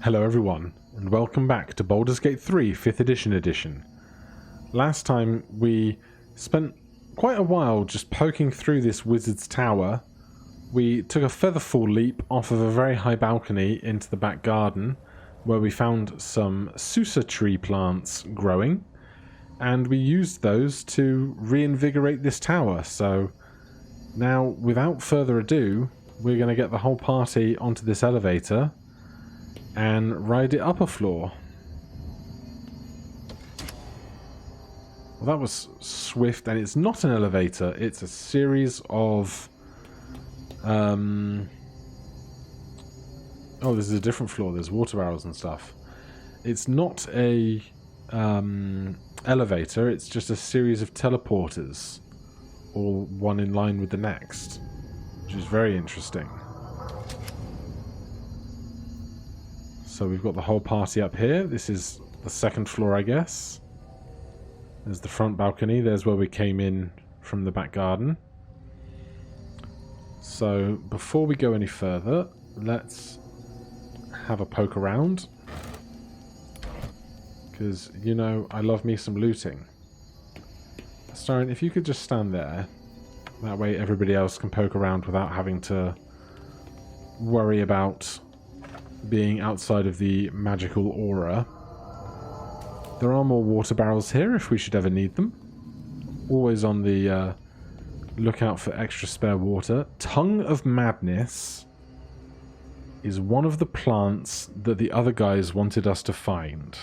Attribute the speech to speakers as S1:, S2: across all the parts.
S1: Hello everyone, and welcome back to Baldur's Gate 3 5th edition. Last time we spent quite a while just poking through this wizard's tower. We took a featherfall leap off of a very high balcony into the back garden, where we found some Susa tree plants growing, and we used those to reinvigorate this tower. So now, without further ado, we're going to get the whole party onto this elevator and ride it up a floor. Well, that was swift, and it's not an elevator, it's a series of... Oh, this is a different floor, there's water barrels and stuff. It's not a elevator, it's just a series of teleporters, all one in line with the next, which is very interesting. So we've got the whole party up here. This is the second floor, I guess. There's the front balcony. There's where we came in from the back garden. So before we go any further, let's have a poke around. Because, you know, I love me some looting. Starring, if you could just stand there. That way everybody else can poke around without having to worry about being outside of the magical aura. There are more water barrels here if we should ever need them. Always on the lookout for extra spare water. Tongue of Madness is one of the plants that the other guys wanted us to find.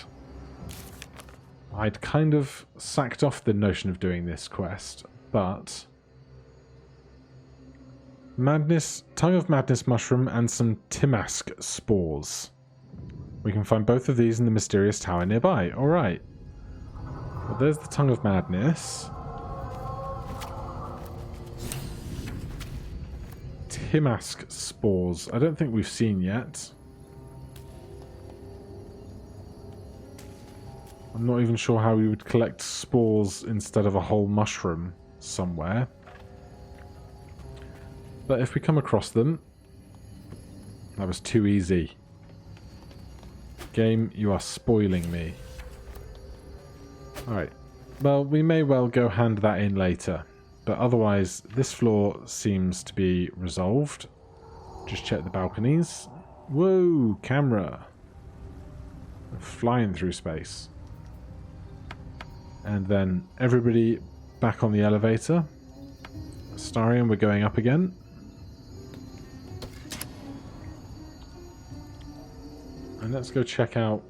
S1: I'd kind of sacked off the notion of doing this quest, but... Madness, Tongue of Madness mushroom and some Timask spores. We can find both of these in the mysterious tower nearby. Alright. Well, there's the Tongue of Madness. Timask spores. I don't think we've seen yet. I'm not even sure how we would collect spores instead of a whole mushroom somewhere. But if we come across them... That was too easy. Game, you are spoiling me. Alright. Well, we may well go hand that in later. But otherwise, this floor seems to be resolved. Just check the balconies. Whoa, camera. We're flying through space. And then everybody back on the elevator. Starion, we're going up again. And let's go check out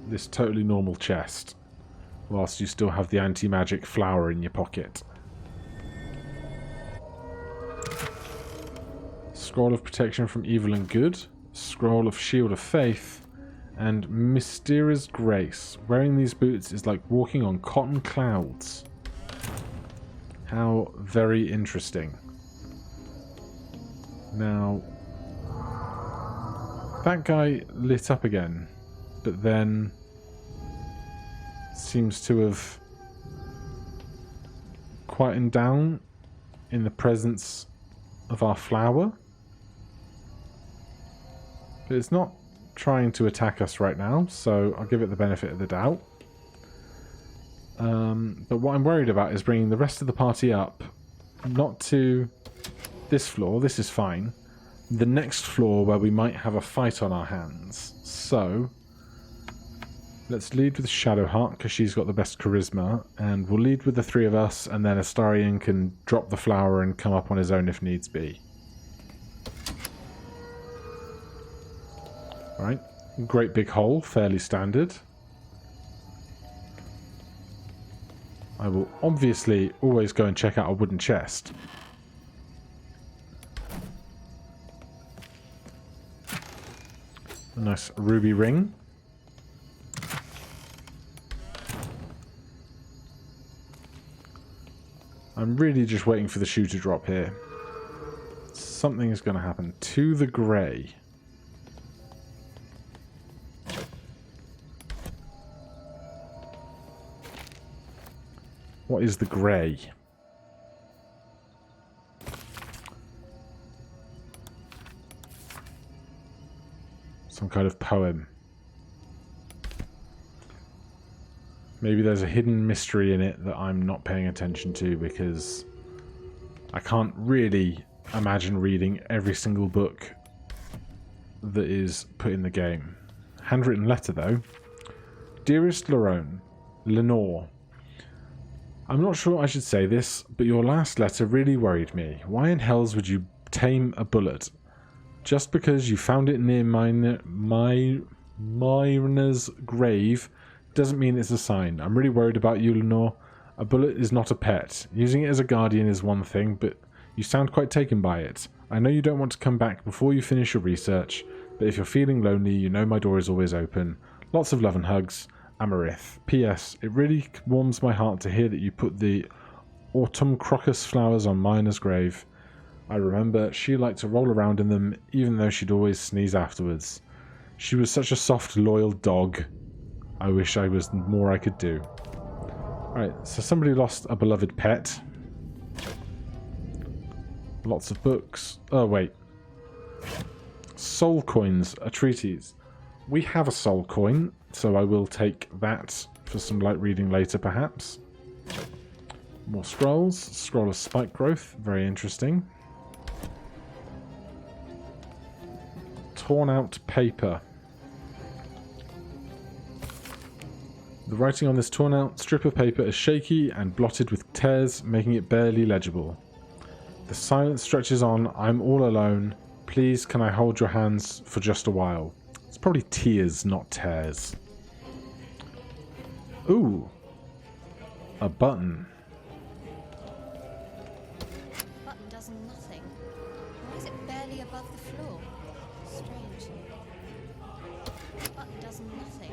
S1: this totally normal chest, whilst you still have the anti-magic flower in your pocket. Scroll of Protection from Evil and Good, Scroll of Shield of Faith, and Mysterious Grace. Wearing these boots is like walking on cotton clouds. How very interesting. Now... that guy lit up again, but then seems to have quietened down in the presence of our flower. But it's not trying to attack us right now, so I'll give it the benefit of the doubt. But what I'm worried about is bringing the rest of the party up, not to this floor, this is fine, the next floor where we might have a fight on our hands. So let's lead with Shadowheart because she's got the best charisma, and we'll lead with the three of us, and then Astarion can drop the flower and come up on his own if needs be. Alright, great big hole, fairly standard. I will obviously always go and check out a wooden chest. A nice ruby ring. I'm really just waiting for the shoe to drop here. Something is going to happen. To the grey. What is the grey? Some kind of poem. Maybe there's a hidden mystery in it that I'm not paying attention to because I can't really imagine reading every single book that is put in the game. Handwritten letter, though. Dearest Lenore, I'm not sure I should say this, but your last letter really worried me. Why in hells would you tame a bullet? Just because you found it near Myrna's grave doesn't mean it's a sign. I'm really worried about you, Lenore. A bullet is not a pet. Using it as a guardian is one thing, but you sound quite taken by it. I know you don't want to come back before you finish your research, but if you're feeling lonely, you know my door is always open. Lots of love and hugs. Amarith. P.S. It really warms my heart to hear that you put the autumn crocus flowers on Myrna's grave. I remember she liked to roll around in them, even though she'd always sneeze afterwards. She was such a soft, loyal dog. I wish I was more I could do. Alright, so somebody lost a beloved pet. Lots of books. Oh, wait. Soul coins, a treatise. We have a soul coin, so I will take that for some light reading later, perhaps. More scrolls. Scroll of spike growth, very interesting. Torn out paper. The writing on this torn out strip of paper is shaky and blotted with tears, making it barely legible. The silence stretches on. I'm all alone. Please, can I hold your hands for just a while? It's probably tears, not tears. Ooh. A button.
S2: Button does nothing. Why is it barely above the floor? Strange. Button does nothing.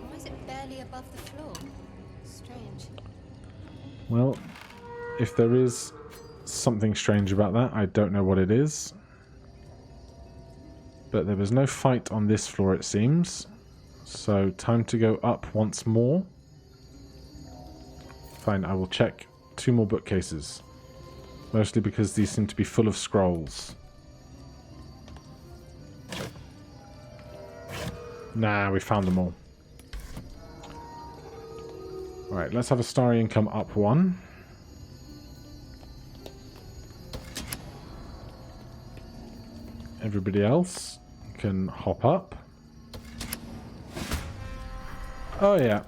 S2: Why is it barely above the floor? Strange.
S1: Well, if there is something strange about that, I don't know what it is. But there was no fight on this floor, it seems. So, time to go up once more. Fine, I will check 2 more bookcases. Mostly because these seem to be full of scrolls. Nah, we found them all. Alright, let's have Astarion come up 1. Everybody else can hop up. Oh yeah.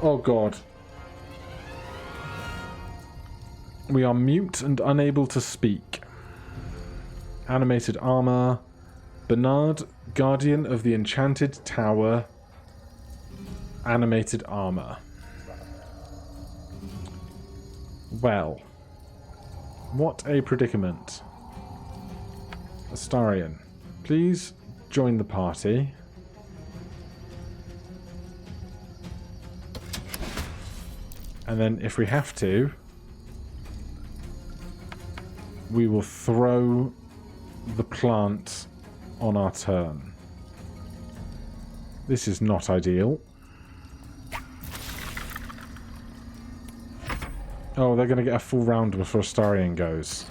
S1: Oh god. We are mute and unable to speak. Animated armor. Bernard, Guardian of the Enchanted Tower. Animated armor. Well. What a predicament. Astarion, please join the party. And then if we have to, we will throw the plant on our turn. This is not ideal. Oh, they're going to get a full round before Astarion goes.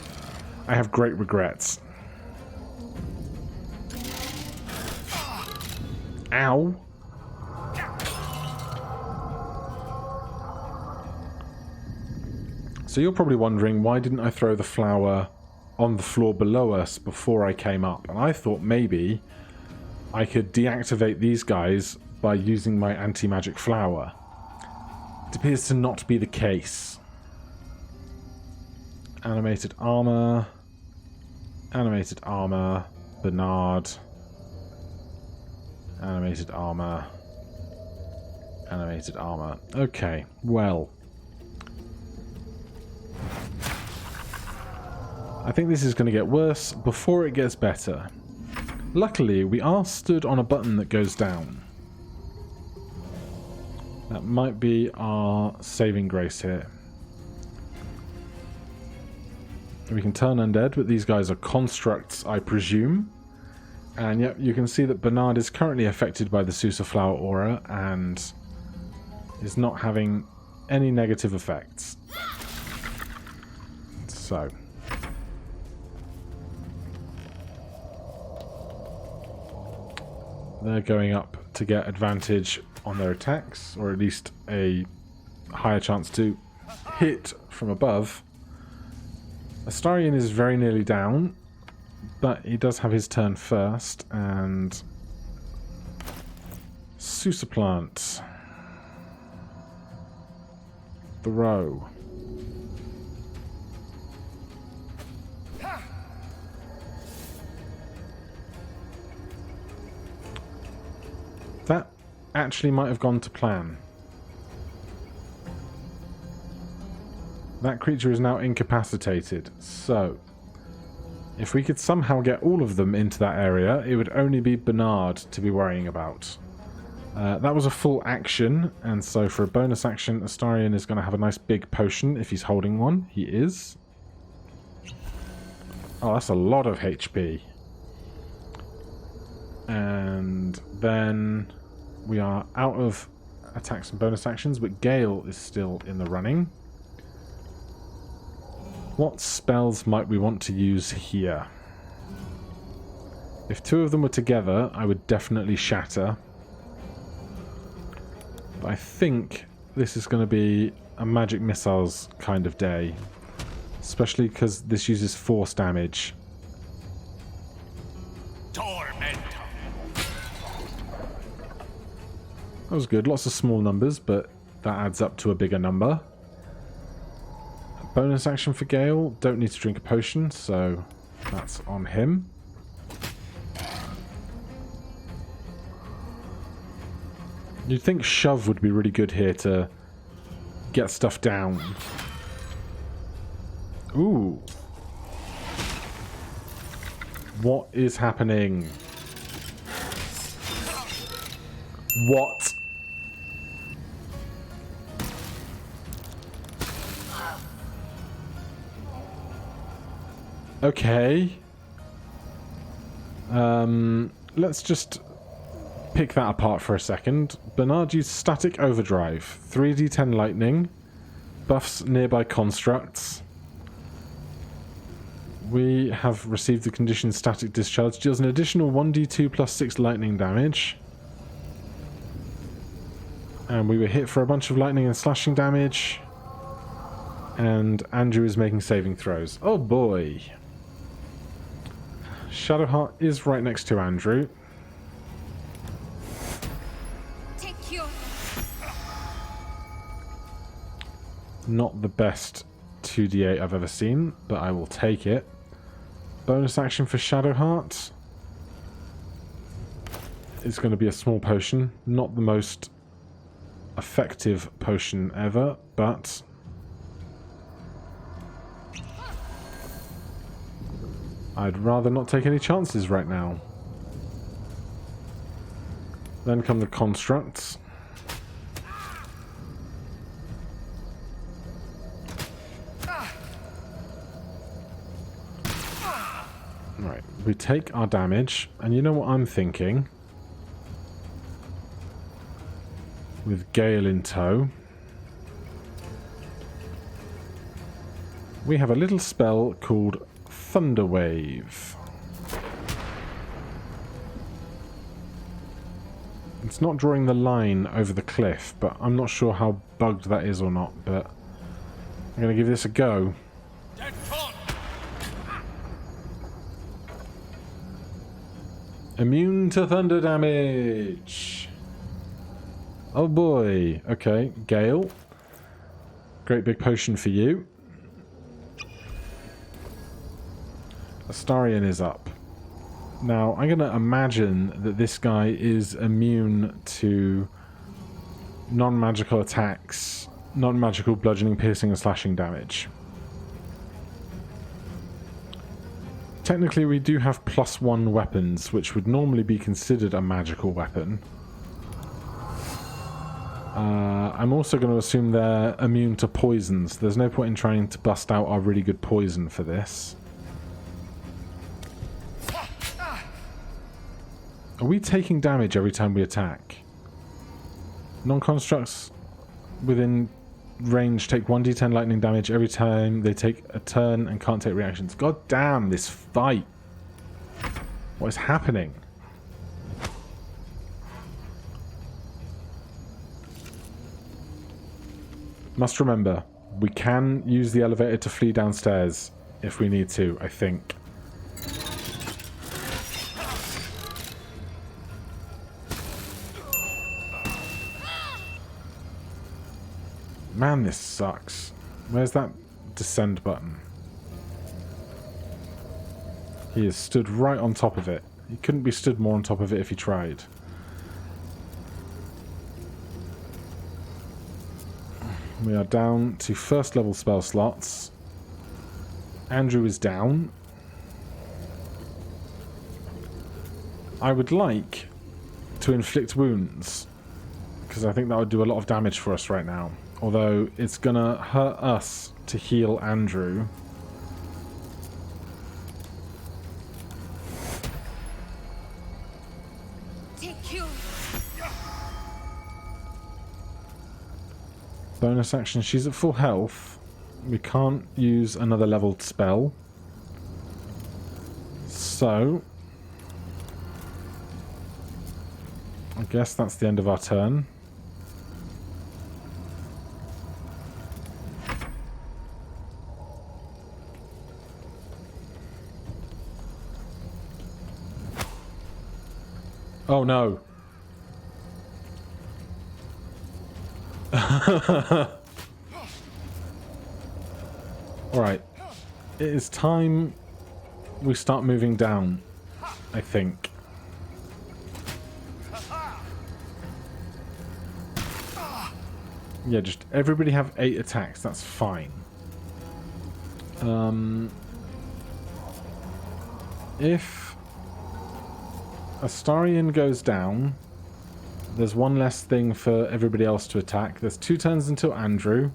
S1: I have great regrets. Ow. So you're probably wondering, why didn't I throw the flower on the floor below us before I came up? And I thought maybe I could deactivate these guys by using my anti-magic flower. It appears to not be the case. Animated armor. Animated armor. Bernard. Animated armor. Animated armor. Okay, well. I think this is going to get worse before it gets better. Luckily, we are stood on a button that goes down. That might be our saving grace here. We can turn undead, but these guys are constructs, I presume. And yep, you can see that Bernard is currently affected by the Susa Flower aura and is not having any negative effects. So. They're going up to get advantage on their attacks, or at least a higher chance to hit from above. Astarion is very nearly down, but he does have his turn first, and Susaplant. Throw. That actually might have gone to plan. That creature is now incapacitated, so if we could somehow get all of them into that area, it would only be Bernard to be worrying about. That was a full action, and so for a bonus action, Astarion is going to have a nice big potion if he's holding one. He is. Oh, that's a lot of HP. And then we are out of attacks and bonus actions, but Gale is still in the running. What spells might we want to use here? If two of them were together, I would definitely Shatter. But I think this is going to be a magic missiles kind of day. Especially because this uses force damage.
S3: Tormentum.
S1: That was good. Lots of small numbers, but that adds up to a bigger number. Bonus action for Gale. Don't need to drink a potion, so that's on him. You'd think Shove would be really good here to get stuff down. Ooh. What is happening? What? Okay. Let's just pick that apart for a second. Bernard used Static Overdrive, 3d10 lightning, buffs nearby constructs. We have received the condition Static Discharge, deals an additional 1d2 plus 6 lightning damage. And we were hit for a bunch of lightning and slashing damage. And Andrew is making saving throws. Oh boy. Shadowheart is right next to Andrew. Not the best 2d8 I've ever seen, but I will take it. Bonus action for Shadowheart. It's going to be a small potion. Not the most effective potion ever, but I'd rather not take any chances right now. Then come the constructs. Right, we take our damage, and you know what I'm thinking? With Gale in tow, we have a little spell called Thunder Wave. It's not drawing the line over the cliff, but I'm not sure how bugged that is or not, but I'm going to give this a go. Immune to thunder damage. Oh boy. Okay, Gale. Great big potion for you. Astarion is up. Now, I'm going to imagine that this guy is immune to non-magical attacks, non-magical bludgeoning, piercing, and slashing damage. Technically, we do have +1 weapons, which would normally be considered a magical weapon. I'm also going to assume they're immune to poisons. There's no point in trying to bust out our really good poison for this. Are we taking damage every time we attack? Non-constructs within range take 1d10 lightning damage every time they take a turn and can't take reactions. God damn, this fight. What is happening? Must remember, we can use the elevator to flee downstairs if we need to, I think. Man, this sucks. Where's that descend button? He is stood right on top of it. He couldn't be stood more on top of it if he tried. We are down to first level spell slots. Andrew is down. I would like to inflict wounds, because I think that would do a lot of damage for us right now. Although it's gonna hurt us to heal Andrew. Bonus action, she's at full health. We can't use another leveled spell. So I guess that's the end of our turn. Oh no. Alright. It is time we start moving down, I think. Yeah, just everybody have 8 attacks, that's fine. If Astarion goes down, there's one less thing for everybody else to attack. There's 2 turns until Andrew.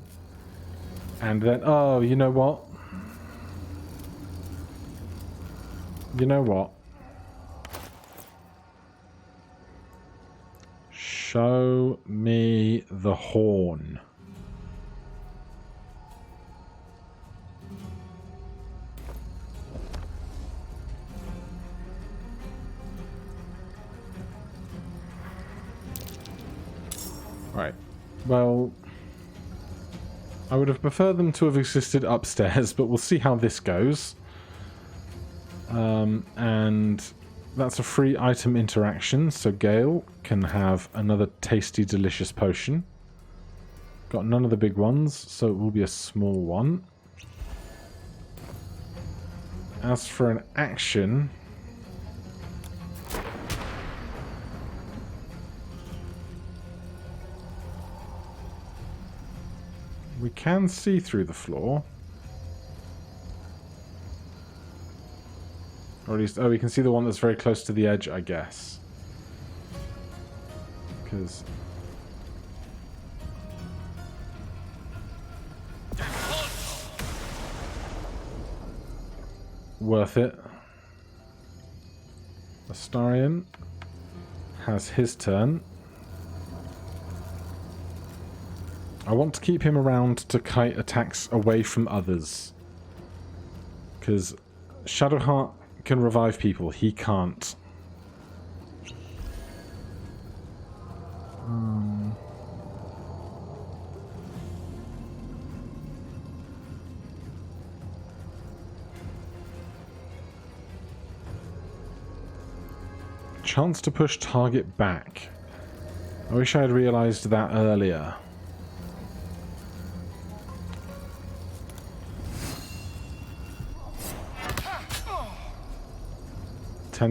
S1: And then, oh, you know what? You know what? Show me the horn. Right. Well, I would have preferred them to have existed upstairs, but we'll see how this goes. And that's a free item interaction, so Gale can have another tasty, delicious potion. Got none of the big ones, so it will be a small one. As for an action, we can see through the floor. Or at least, oh, we can see the one that's very close to the edge, I guess. Because... worth it. Astarion has his turn. I want to keep him around to kite attacks away from others. Because Shadowheart can revive people, he can't. Chance to push target back. I wish I had realized that earlier.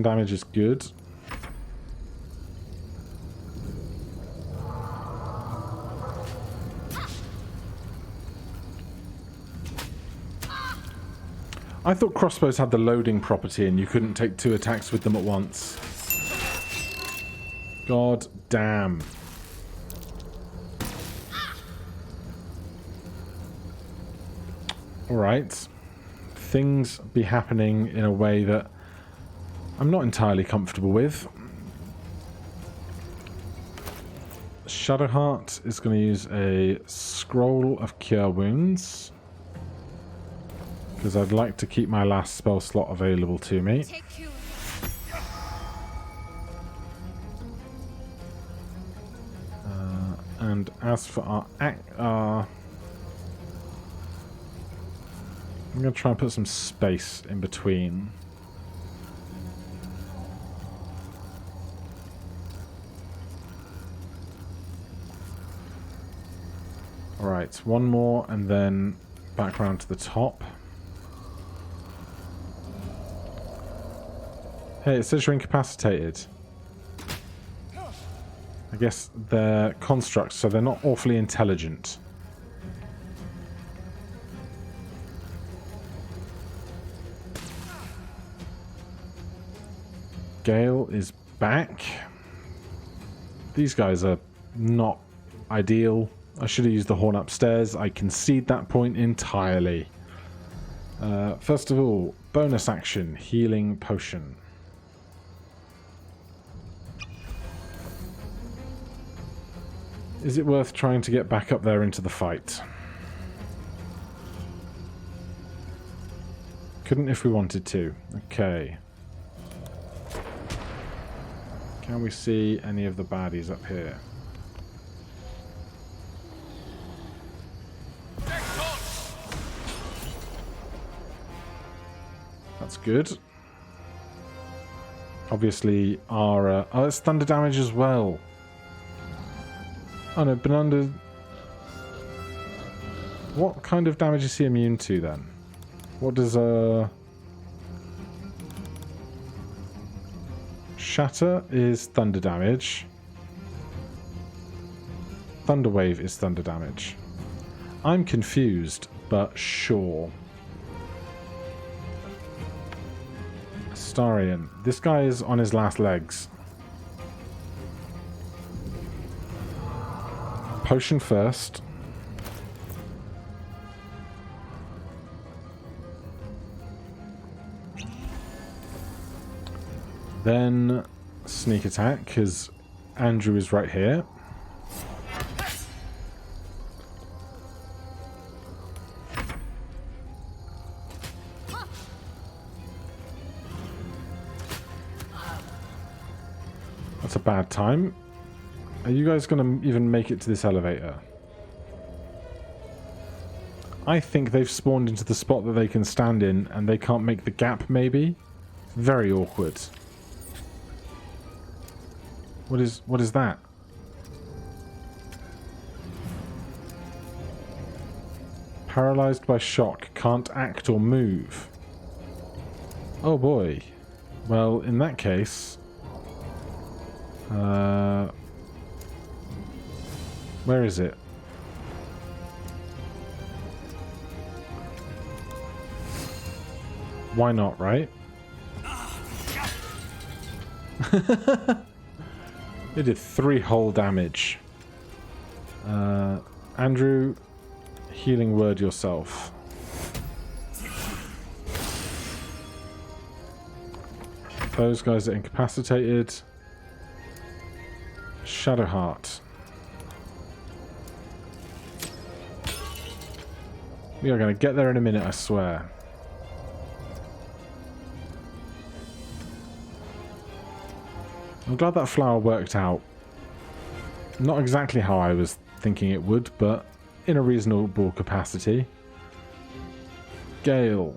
S1: Damage is good. I thought crossbows had the loading property and you couldn't take 2 attacks with them at once. God damn. Alright. Things be happening in a way that I'm not entirely comfortable with. Shadowheart is going to use a Scroll of Cure Wounds. Because I'd like to keep my last spell slot available to me. And as for our I'm going to try and put some space in between. Alright, one more and then back round to the top. Hey, it says you're incapacitated. I guess they're constructs, so they're not awfully intelligent. Gale is back. These guys are not ideal. I should have used the horn upstairs. I concede that point entirely. First of all, bonus action, healing potion. Is it worth trying to get back up there into the fight? Couldn't if we wanted to. Okay. Can we see any of the baddies up here? That's good. Obviously, our... oh, it's thunder damage as well. Oh no, been under... What kind of damage is he immune to then? What does Shatter is thunder damage. Thunder Wave is thunder damage. I'm confused, but sure. Astarion. This guy is on his last legs. Potion first. Then sneak attack, because Andrew is right here. That's a bad time. Are you guys going to even make it to this elevator? I think they've spawned into the spot that they can stand in and they can't make the gap, maybe? Very awkward. What is that? Paralyzed by shock, can't act or move. Oh boy. Well, in that case... where is it? Why not, right? It did 3 whole damage. Andrew, healing word yourself. Those guys are incapacitated. Shadowheart. We are going to get there in a minute, I swear. I'm glad that flower worked out. Not exactly how I was thinking it would, but in a reasonable capacity. Gale.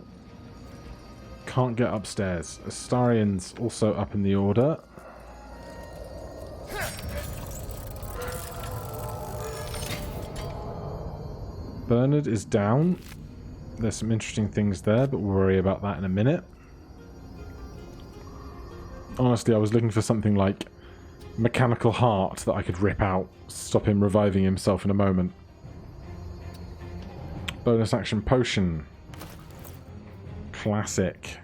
S1: Can't get upstairs. Astarion's also up in the order. Bernard is down. There's some interesting things there, but we'll worry about that in a minute. Honestly, I was looking for something like mechanical heart that I could rip out, stop him reviving himself in a moment. Bonus action potion. Classic.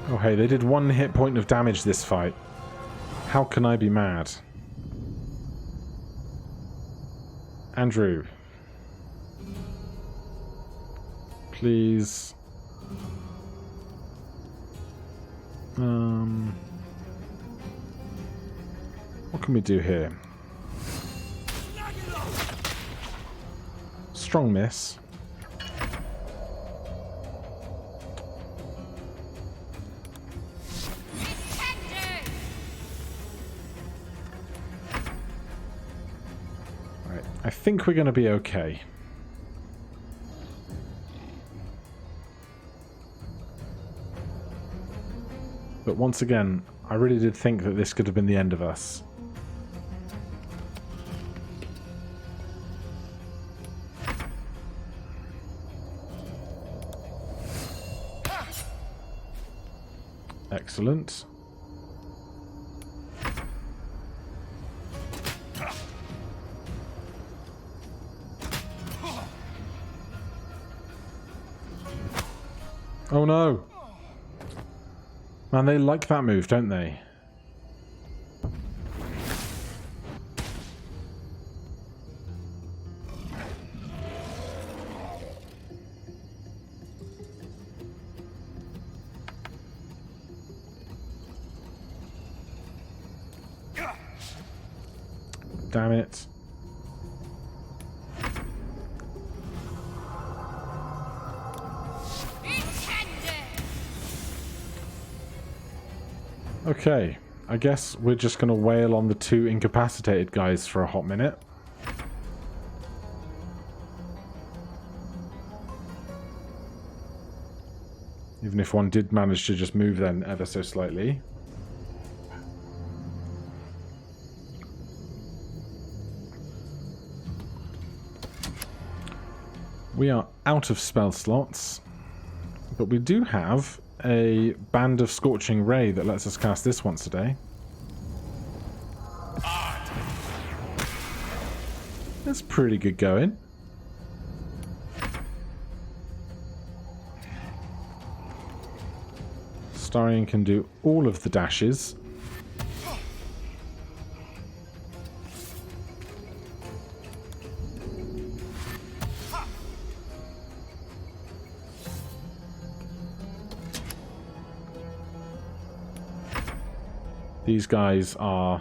S1: Oh hey, they did 1 hit point of damage this fight. How can I be mad? Andrew. Please. What can we do here? Strong miss. Right, I think we're going to be okay. But once again, I really did think that this could have been the end of us. Excellent. Oh no! Man, they like that move, don't they? Damn it. Okay, I guess we're just going to wail on the two incapacitated guys for a hot minute. Even if one did manage to just move then ever so slightly. We are out of spell slots, but we do have a Band of Scorching Ray that lets us cast this once a day. That's pretty good going. Starion can do all of the dashes. These guys are...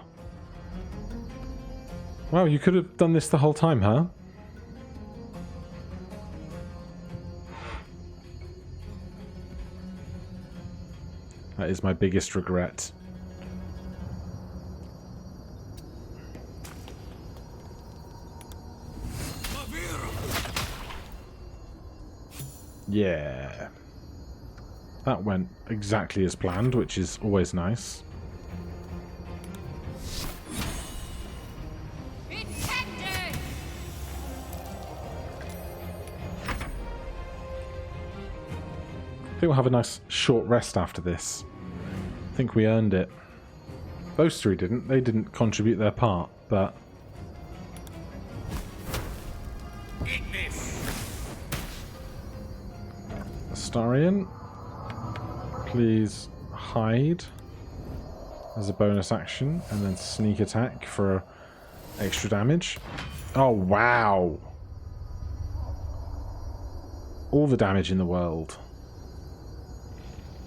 S1: Wow, you could have done this the whole time, huh? That is my biggest regret. Yeah. That went exactly as planned, which is always nice. I think we'll have a nice short rest after this. I think we earned it. Those three didn't. They didn't contribute their part, but... Astarion, please hide as a bonus action, and then sneak attack for extra damage. Oh, wow! All the damage in the world.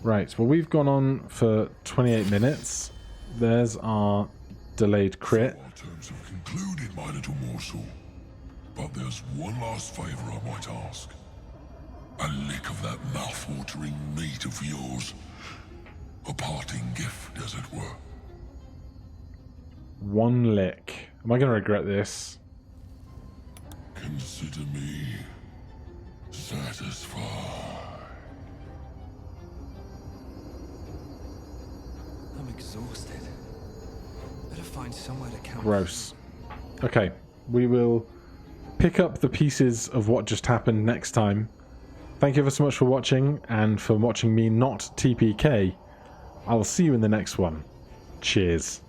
S1: Right, well, we've gone on for 28 minutes. There's our delayed crit.
S3: Our terms have concluded, my little morsel. But there's one last favour I might ask. A lick of that mouth-watering meat of yours. A parting gift, as it were.
S1: One lick. Am I going to regret this?
S3: Consider me satisfied.
S4: I'm exhausted. Better find somewhere to count.
S1: Gross. Okay, we will pick up the pieces of what just happened next time. Thank you ever so much for watching, and for watching me not TPK. I'll see you in the next one. Cheers.